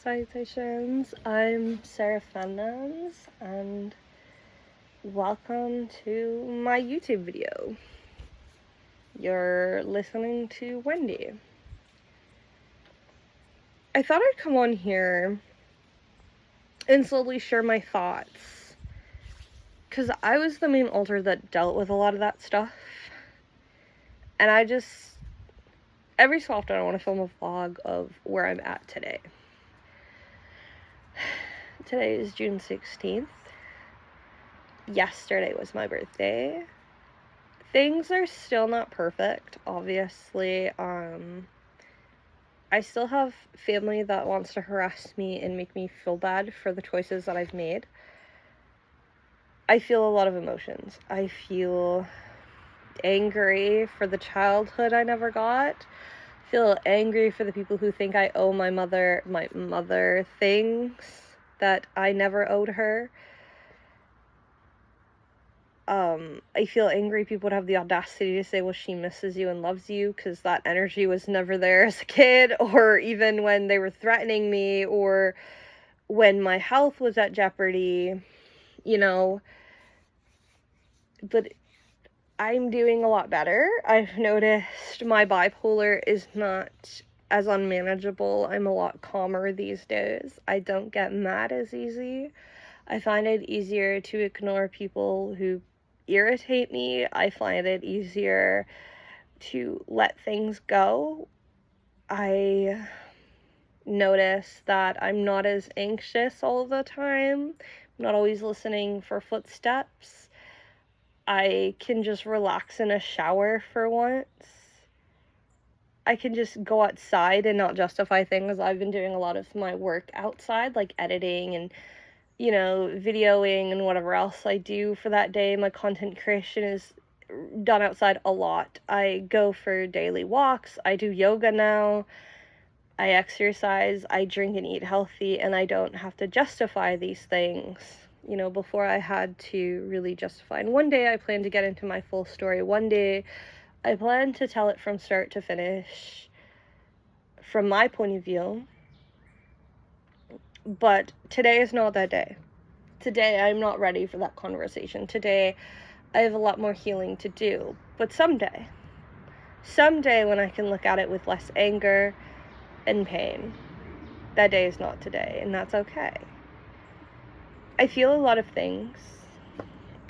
Salutations, I'm Sarah Fandoms, and welcome to my YouTube video. You're listening to Wendy. I thought I'd come on here and slowly share my thoughts, because I was the main alter that dealt with a lot of that stuff, and every so often I want to film a vlog of where I'm at today. Today is June 16th. Yesterday was my birthday. Things are still not perfect, obviously. I still have family that wants to harass me and make me feel bad for the choices that I've made. I feel a lot of emotions. I feel angry for the childhood I never got. I feel angry for the people who think I owe my mother things that I never owed her. I feel angry people would have the audacity to say, well, she misses you and loves you, because that energy was never there as a kid, or even when they were threatening me, or when my health was at jeopardy, But I'm doing a lot better. I've noticed my bipolar is not as unmanageable. I'm a lot calmer these days. I don't get mad as easy. I find it easier to ignore people who irritate me. I find it easier to let things go. I notice that I'm not as anxious all the time. I'm not always listening for footsteps. I can just relax in a shower for once. I can just go outside and not justify things. I've been doing a lot of my work outside, like editing and videoing and whatever else I do for that day. My content creation is done outside a lot. I go for daily walks. I do yoga now. I exercise. I drink and eat healthy, and I don't have to justify these things. Before I had to really justify. And one day I plan to get into my full story. One day I plan to tell it from start to finish, from my point of view. But today is not that day. Today I'm not ready for that conversation. Today I have a lot more healing to do. But someday when I can look at it with less anger and pain, that day is not today, and that's okay. I feel a lot of things.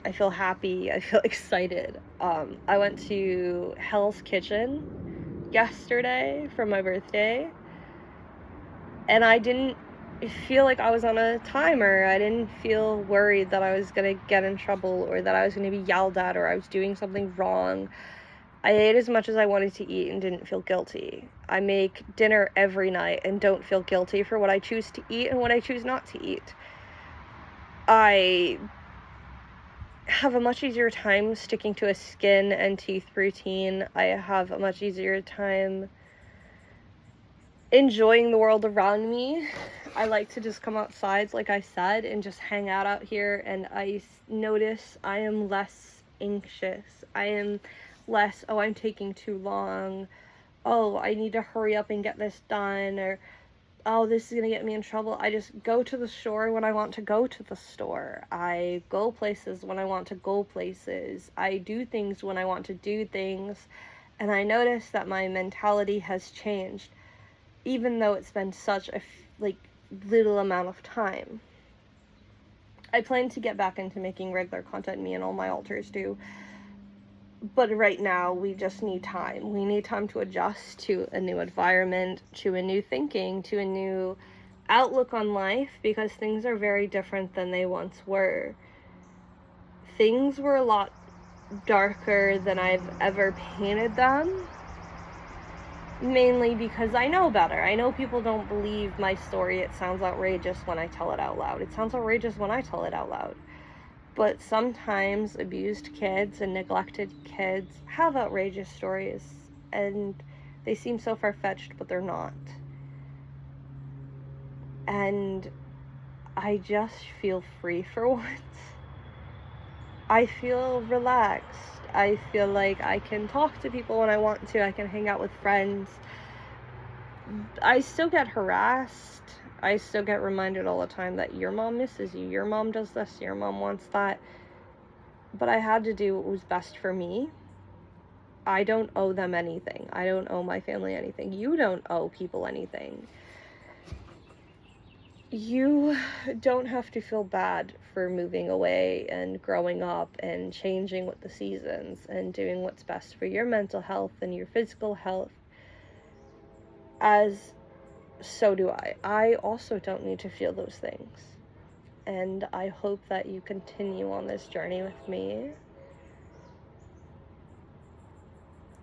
I feel happy. I feel excited. I went to Hell's Kitchen yesterday for my birthday, and I didn't feel like I was on a timer. I didn't feel worried that I was gonna get in trouble, or that I was gonna be yelled at, or I was doing something wrong. I ate as much as I wanted to eat and didn't feel guilty. I make dinner every night and don't feel guilty for what I choose to eat and what I choose not to eat. I have a much easier time sticking to a skin and teeth routine. I have a much easier time enjoying the world around me. I like to just come outside, like I said, and just hang out here, and I notice I am less anxious. I am less, oh, I'm taking too long. Oh, I need to hurry up and get this done, or oh, this is gonna get me in trouble. I just go to the store when I want to go to the store. I go places when I want to go places. I do things when I want to do things. And I notice that my mentality has changed, even though it's been such a little amount of time. I plan to get back into making regular content, me and all my alters do. But right now, we just need time. We need time to adjust to a new environment, to a new thinking, to a new outlook on life, because things are very different than they once were. Things were a lot darker than I've ever painted them, mainly because I know better. I know people don't believe my story. It sounds outrageous when I tell it out loud. It sounds outrageous when I tell it out loud. But sometimes abused kids and neglected kids have outrageous stories, and they seem so far-fetched, but they're not. And I just feel free for once. I feel relaxed. I feel like I can talk to people when I want to. I can hang out with friends. I still get harassed. I still get reminded all the time that your mom misses you, your mom does this, your mom wants that. But I had to do what was best for me. I don't owe them anything. I don't owe my family anything. You don't owe people anything. You don't have to feel bad for moving away and growing up and changing with the seasons and doing what's best for your mental health and your physical health. As so do I. I also don't need to feel those things. And I hope that you continue on this journey with me.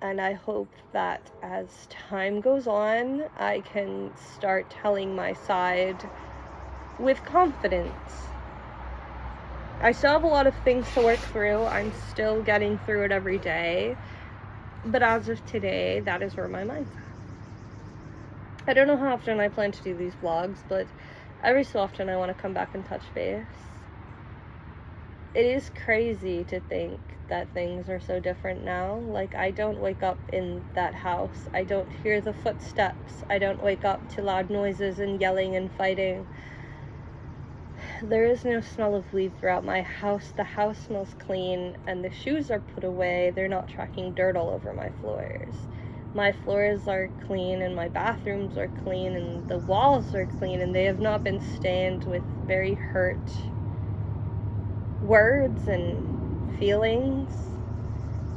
And I hope that as time goes on, I can start telling my side with confidence. I still have a lot of things to work through. I'm still getting through it every day. But as of today, that is where my mind's at. I don't know how often I plan to do these vlogs, but every so often I want to come back and touch base. It is crazy to think that things are so different now. Like, I don't wake up in that house. I don't hear the footsteps. I don't wake up to loud noises and yelling and fighting. There is no smell of weed throughout my house. The house smells clean, and the shoes are put away. They're not tracking dirt all over my floors. My floors are clean, and my bathrooms are clean, and the walls are clean, and they have not been stained with very hurt words and feelings.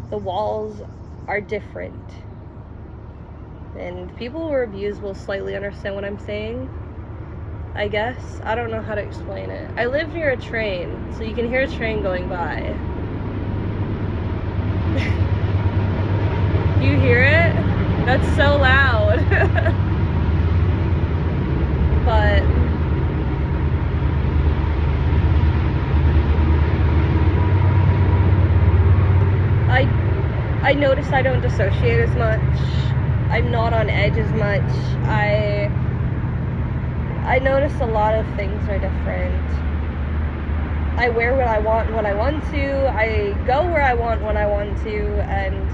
The walls are different. And people who are abused will slightly understand what I'm saying, I guess. I don't know how to explain it. I live near a train, so you can hear a train going by. You hear it? That's so loud. But I notice I don't dissociate as much. I'm not on edge as much. I notice a lot of things are different. I wear what I want when I want to. I go where I want when I want to. And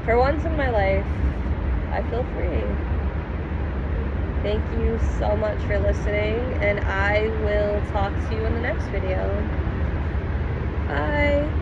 for once in my life, I feel free. Thank you so much for listening, and I will talk to you in the next video. Bye.